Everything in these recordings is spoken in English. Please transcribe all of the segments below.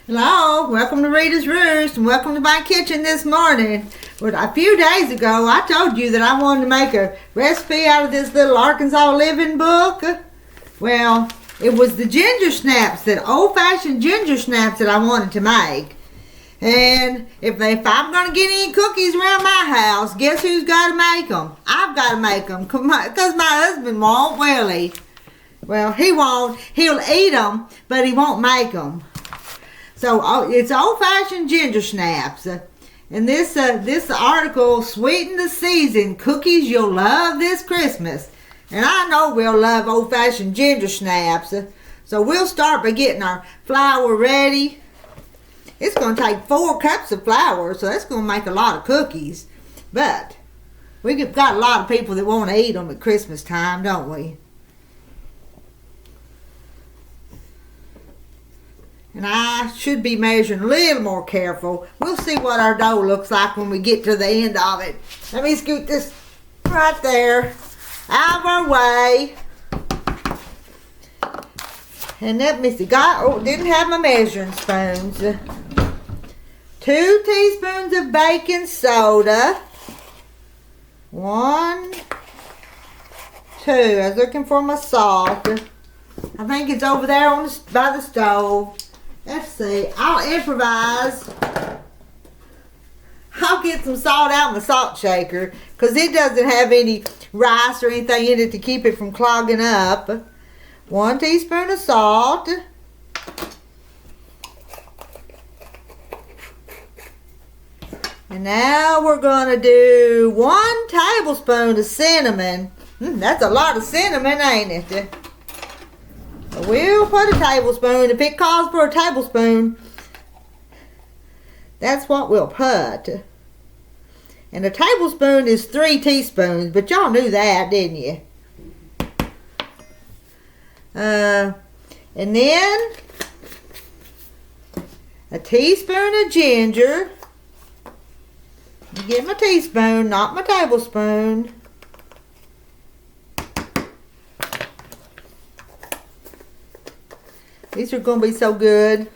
Hello, welcome to Rita's Roost and welcome to my kitchen this morning. Well, a few days ago I told you that I wanted to make a recipe out of this little Arkansas Living book. Well, it was the ginger snaps, that old-fashioned ginger snaps that I wanted to make. And if I'm going to get any cookies around my house, guess who's got to make them? I've got to make them because my husband won't, will he? Well, he won't. He'll eat them, but he won't make them. So it's old-fashioned ginger snaps. And this article, Sweeten the Season, Cookies You'll Love This Christmas. And I know we'll love old-fashioned ginger snaps. So we'll start by getting our flour ready. It's going to take 4 cups of flour, so that's going to make a lot of cookies. But we've got a lot of people that want to eat them at Christmas time, don't we? And I should be measuring a little more careful. We'll see what our dough looks like when we get to the end of it. Let me scoot this right there out of our way. And let me see. Didn't have my measuring spoons. 2 teaspoons of baking soda. 1, 2. I was looking for my salt. I think it's over there by the stove. Let's see. I'll improvise. I'll get some salt out in the salt shaker because it doesn't have any rice or anything in it to keep it from clogging up. 1 teaspoon of salt. And now we're going to do 1 tablespoon of cinnamon. That's a lot of cinnamon, ain't it? We'll put a tablespoon. If it calls for a tablespoon, that's what we'll put. And a tablespoon is 3 teaspoons, but y'all knew that, didn't you? And then a teaspoon of ginger. Get my teaspoon, not my tablespoon. These are going to be so good.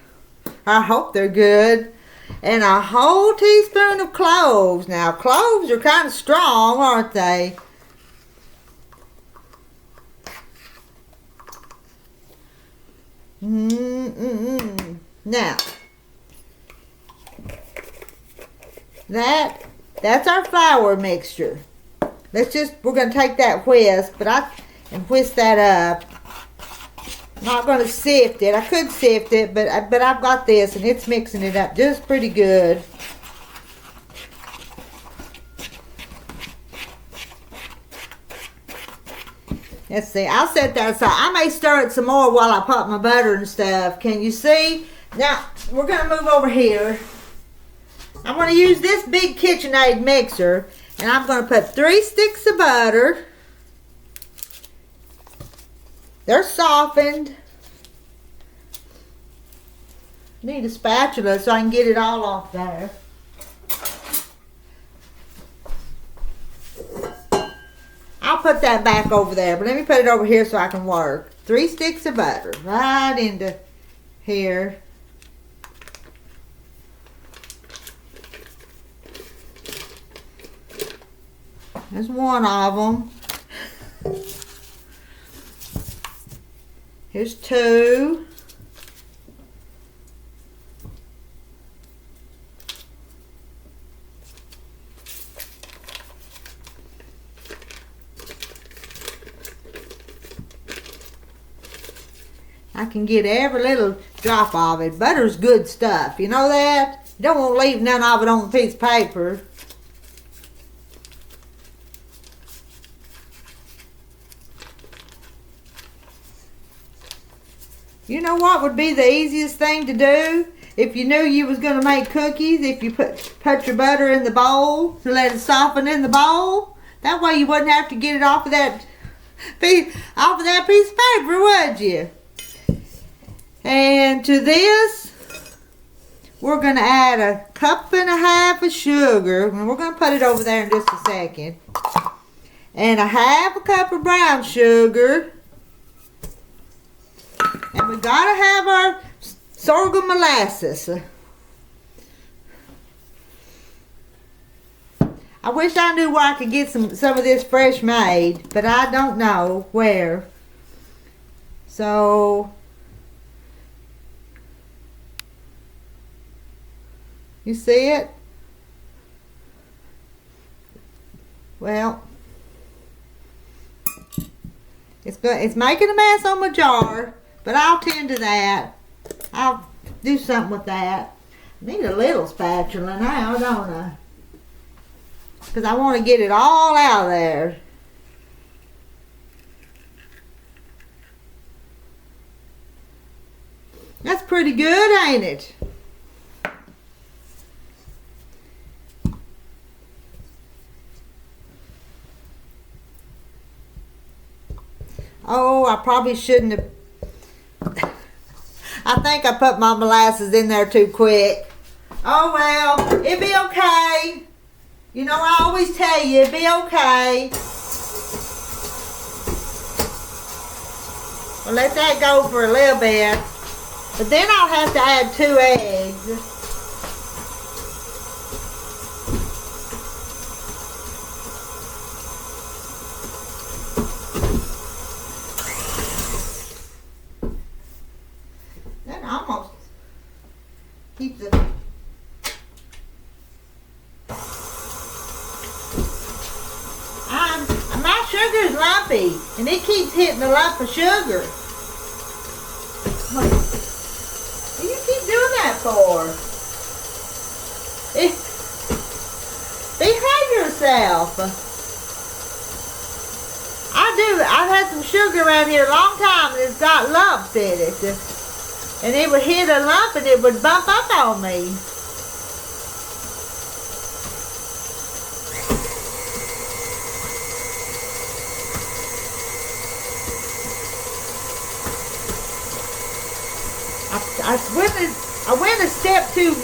I hope they're good. And a whole teaspoon of cloves. Now, cloves are kind of strong, aren't they? Now, that's our flour mixture. We're going to take that whisk, and whisk that up. Not going to sift it. I could sift it, but I've got this, and it's mixing it up just pretty good. Let's see. I'll set that aside. I may stir it some more while I pop my butter and stuff. Can you see? Now, we're going to move over here. I'm going to use this big KitchenAid mixer, and I'm going to put 3 sticks of butter. They're softened. Need a spatula so I can get it all off there. I'll put that back over there, but let me put it over here so I can work. 3 sticks of butter right into here. There's 1 of them. Here's 2. I can get every little drop of it. Butter's good stuff. You know that? You don't want to leave none of it on a piece of paper. You know what would be the easiest thing to do if you knew you was going to make cookies? If you put your butter in the bowl to let it soften in the bowl. That way you wouldn't have to get it off of that piece of paper, would you? And to this, we're going to add 1.5 cups of sugar. And we're going to put it over there in just a second. And 1/2 cup of brown sugar. And we got to have our sorghum molasses. I wish I knew where I could get some of this fresh made, but I don't know where. So, you see it? Well, it's making a mess on my jar, but I'll tend to that. I'll do something with that. I need a little spatula now, don't I? Because I want to get it all out of there. That's pretty good, ain't it? Oh, I probably shouldn't have. I think I put my molasses in there too quick. Oh well, it'll be okay. You know, I always tell you, it'll be okay. Well, let that go for a little bit. But then I'll have to add 2 eggs. That almost keeps it. My sugar's lumpy, and it keeps hitting a lump of sugar. What do you keep doing that for? Behave yourself. I do. I've had some sugar around here a long time, and it's got lumps in it. And it would hit a lump, and it would bump up on me. I went a step too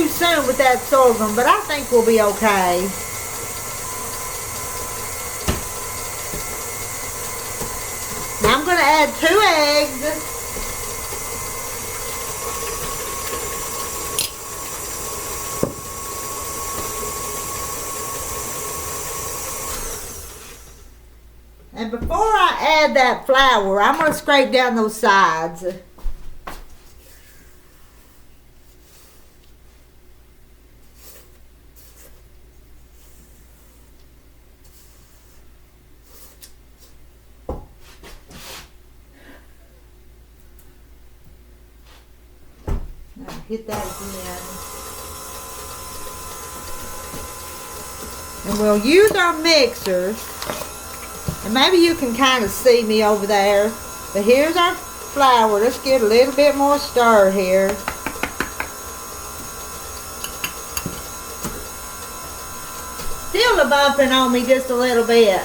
soon with that sorghum, but I think we'll be okay. Now I'm going to add 2 eggs. And before I add that flour, I'm going to scrape down those sides. Hit that again. And we'll use our mixer. And maybe you can kind of see me over there. But here's our flour. Let's get a little bit more stir here. Still a bumping on me just a little bit.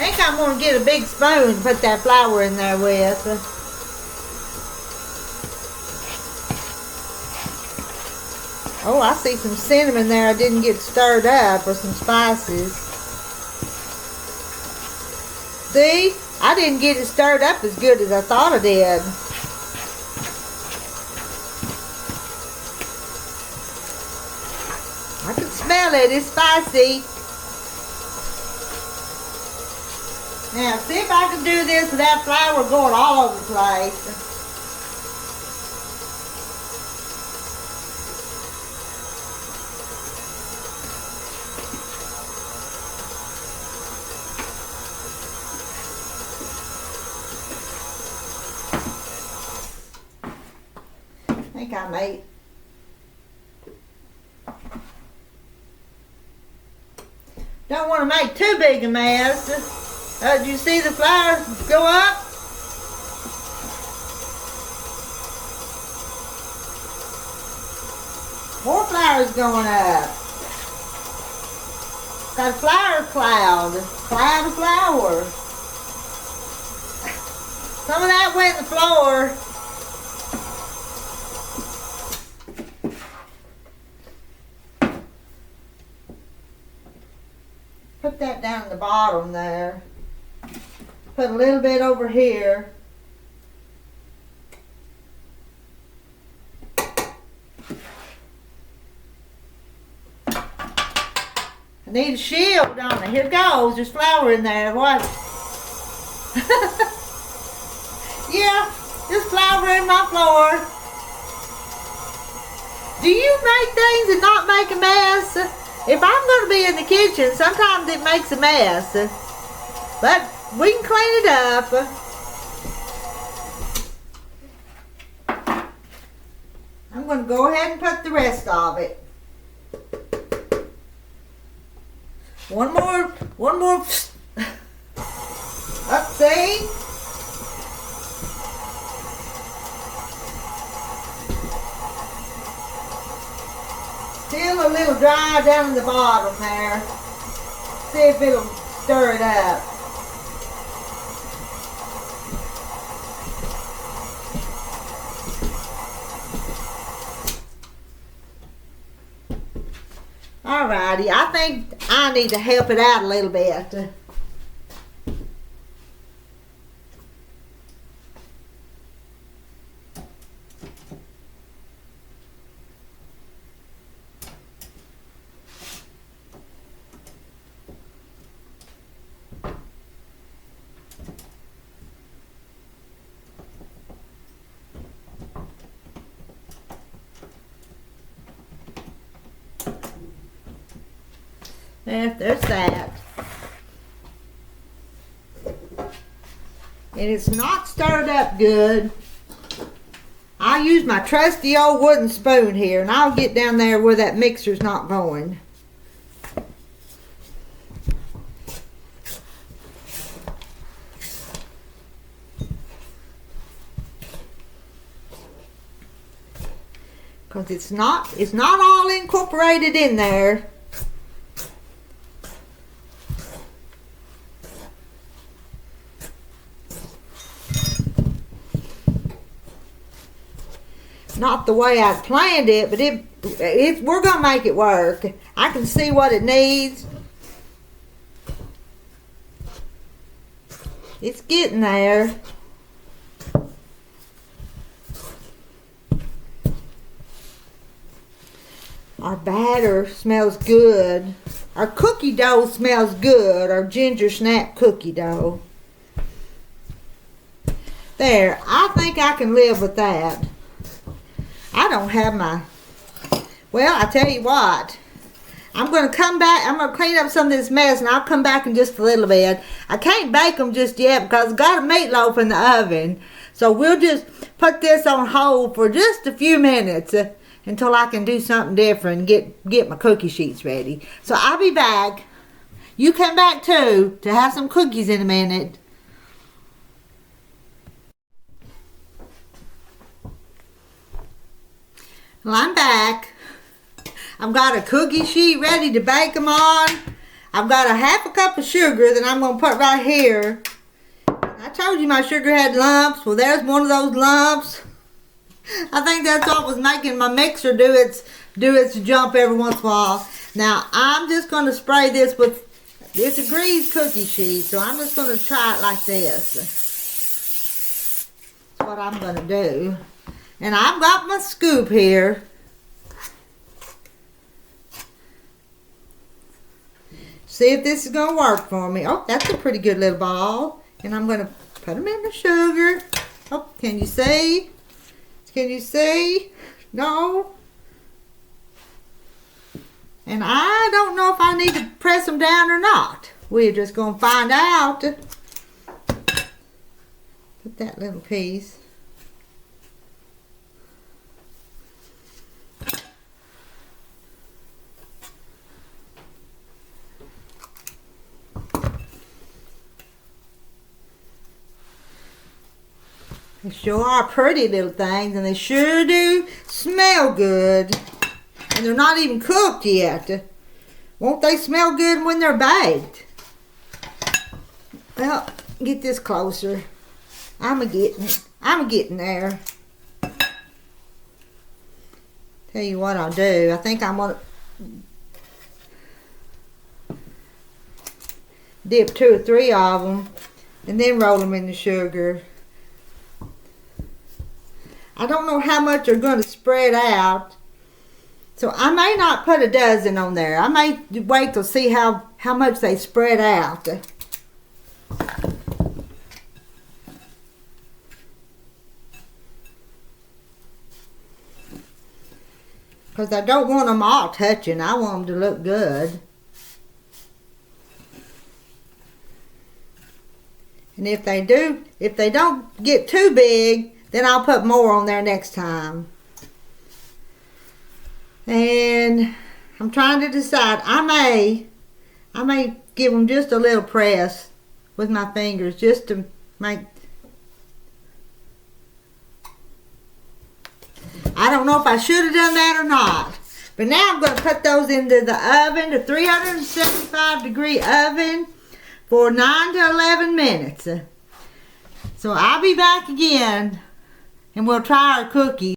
I think I'm going to get a big spoon and put that flour in there with. Oh, I see some cinnamon there I didn't get stirred up, or some spices. See? I didn't get it stirred up as good as I thought I did. I can smell it. It's spicy. Now, see if I can do this without flour going all over the place. I think I may. Don't want to make too big a mess. Did you see the flour go up? More flour's going up. Got a flour cloud. Cloud of flour. Some of that went in the floor. Put that down at the bottom there. Put a little bit over here. I need a shield, don't I? Here goes. There's flour in there. What? Yeah, there's flour in my floor. Do you make things and not make a mess? If I'm going to be in the kitchen, sometimes it makes a mess. But we can clean it up. I'm going to go ahead and put the rest of it. One more. Up, see? Still a little dry down in the bottom there. See if it'll stir it up. Alrighty, I think I need to help it out a little bit. There's that. And it's not stirred up good. I use my trusty old wooden spoon here, and I'll get down there where that mixer's not going. Because it's not all incorporated in there. Not the way I planned it, but we're gonna make it work. I can see what it needs. It's getting there. Our batter smells good. Our cookie dough smells good. Our ginger snap cookie dough. There, I think I can live with that. I don't have my, well, I tell you what, I'm going to come back, I'm going to clean up some of this mess, and I'll come back in just a little bit. I can't bake them just yet because I've got a meatloaf in the oven. So we'll just put this on hold for just a few minutes until I can do something different and get my cookie sheets ready. So I'll be back. You come back too to have some cookies in a minute. Well, I'm back. I've got a cookie sheet ready to bake them on. I've got a half a cup of sugar that I'm going to put right here. I told you my sugar had lumps. Well, there's one of those lumps. I think that's what was making my mixer do its jump every once in a while. Now, I'm just going to spray this with, it's a greased cookie sheet, so I'm just going to try it like this. That's what I'm going to do. And I've got my scoop here. See if this is going to work for me. Oh, that's a pretty good little ball. And I'm going to put them in the sugar. Oh, can you see? Can you see? No. And I don't know if I need to press them down or not. We're just going to find out. Put that little piece. They sure are pretty little things, and they sure do smell good. And they're not even cooked yet. Won't they smell good when they're baked? Well, get this closer. I'm getting there. Tell you what I'll do. I think I'm gonna dip 2 or 3 of them and then roll them in the sugar. I don't know how much they're going to spread out, so I may not put a dozen on there. I may wait to see how much they spread out. Because I don't want them all touching. I want them to look good. And if they don't get too big, then I'll put more on there next time. And I'm trying to decide. I may give them just a little press with my fingers just to make. I don't know if I should have done that or not. But now I'm going to put those into the oven, the 375 degree oven, for 9 to 11 minutes. So I'll be back again and we'll try our cookies.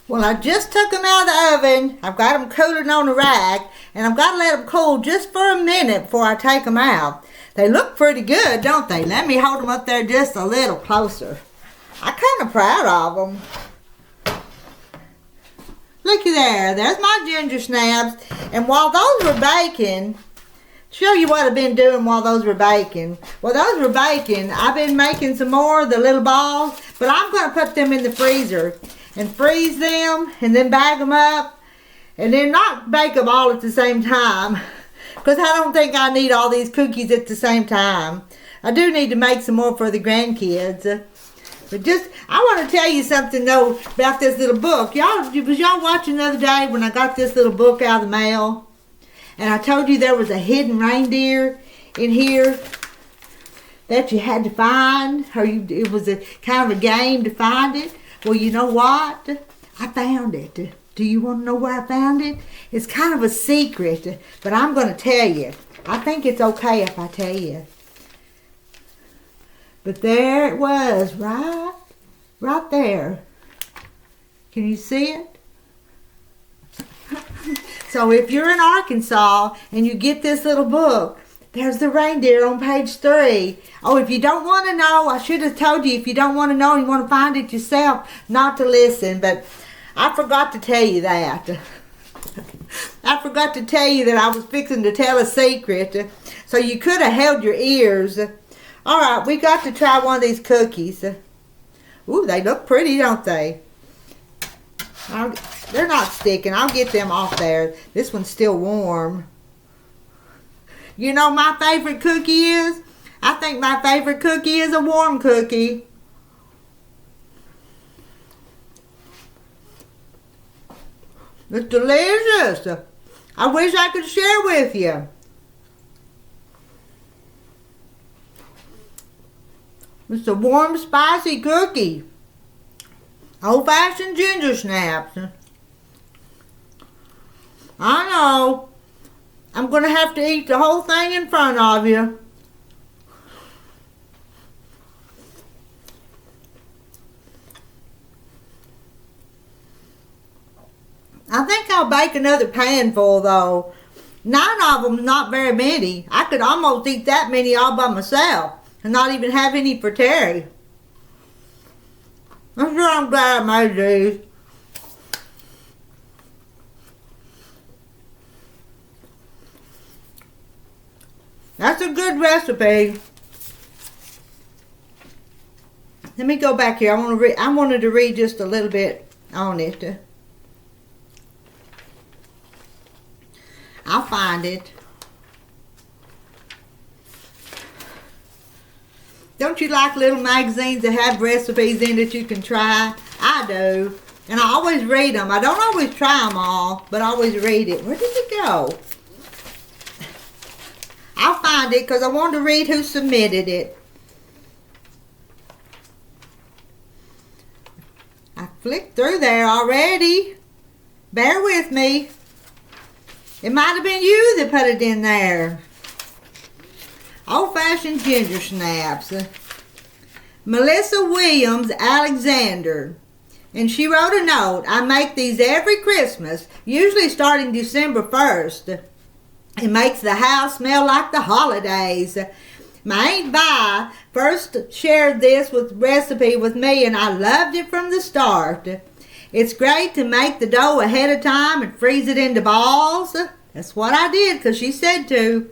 Well, I just took them out of the oven. I've got them cooling on the rack, and I've got to let them cool just for a minute before I take them out. They look pretty good, don't they? Let me hold them up there just a little closer. I'm kind of proud of them. Looky there. There's my ginger snaps. And while those were baking, show you what I've been doing while those were baking. While those were baking, I've been making some more of the little balls, but I'm going to put them in the freezer and freeze them and then bag them up and then not bake them all at the same time, because I don't think I need all these cookies at the same time. I do need to make some more for the grandkids. But I want to tell you something though about this little book. Was y'all watching the other day when I got this little book out of the mail? And I told you there was a hidden reindeer in here that you had to find. It was a kind of a game to find it. Well, you know what? I found it. Do you want to know where I found it? It's kind of a secret, but I'm going to tell you. I think it's okay if I tell you. But there it was, right there. Can you see it? So if you're in Arkansas and you get this little book, there's the reindeer on page 3. Oh, if you don't want to know, I should have told you, if you don't want to know and you want to find it yourself, not to listen. But I forgot to tell you that. I forgot to tell you that I was fixing to tell a secret. So you could have held your ears. All right, we got to try one of these cookies. Ooh, they look pretty, don't they? They're not sticking. I'll get them off there. This one's still warm. You know my favorite cookie is? I think my favorite cookie is a warm cookie. It's delicious. I wish I could share with you. It's a warm, spicy cookie. Old-fashioned ginger snaps. I know. I'm going to have to eat the whole thing in front of you. I think I'll bake another pan full though. 9 of them, not very many. I could almost eat that many all by myself and not even have any for Terry. I'm sure I'm glad I made these. That's a good recipe. Let me go back here. I wanted to read just a little bit on it. I'll find it. Don't you like little magazines that have recipes in that you can try? I do. And I always read them. I don't always try them all, but I always read it. Where did it go? I'll find it because I want to read who submitted it. I flicked through there already. Bear with me. It might have been you that put it in there. Old-fashioned ginger snaps. Melissa Williams Alexander. And she wrote a note. I make these every Christmas, usually starting December 1st. It makes the house smell like the holidays. My Aunt Vi first shared this recipe with me, and I loved it from the start. It's great to make the dough ahead of time and freeze it into balls. That's what I did because she said to.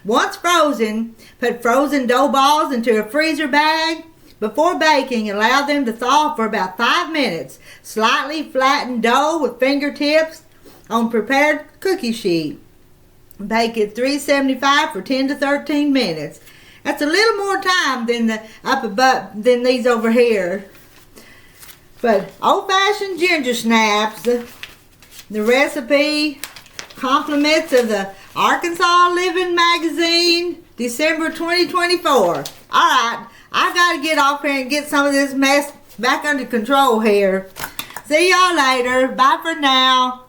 Once frozen, put frozen dough balls into a freezer bag. Before baking, allow them to thaw for about 5 minutes. Slightly flatten dough with fingertips on prepared cookie sheet. Bake at 375 for 10 to 13 minutes. That's a little more time than these over here. But old-fashioned ginger snaps, the recipe compliments of the Arkansas Living Magazine, December 2024. All right, I got to get off here and get some of this mess back under control here. See y'all later. Bye for now.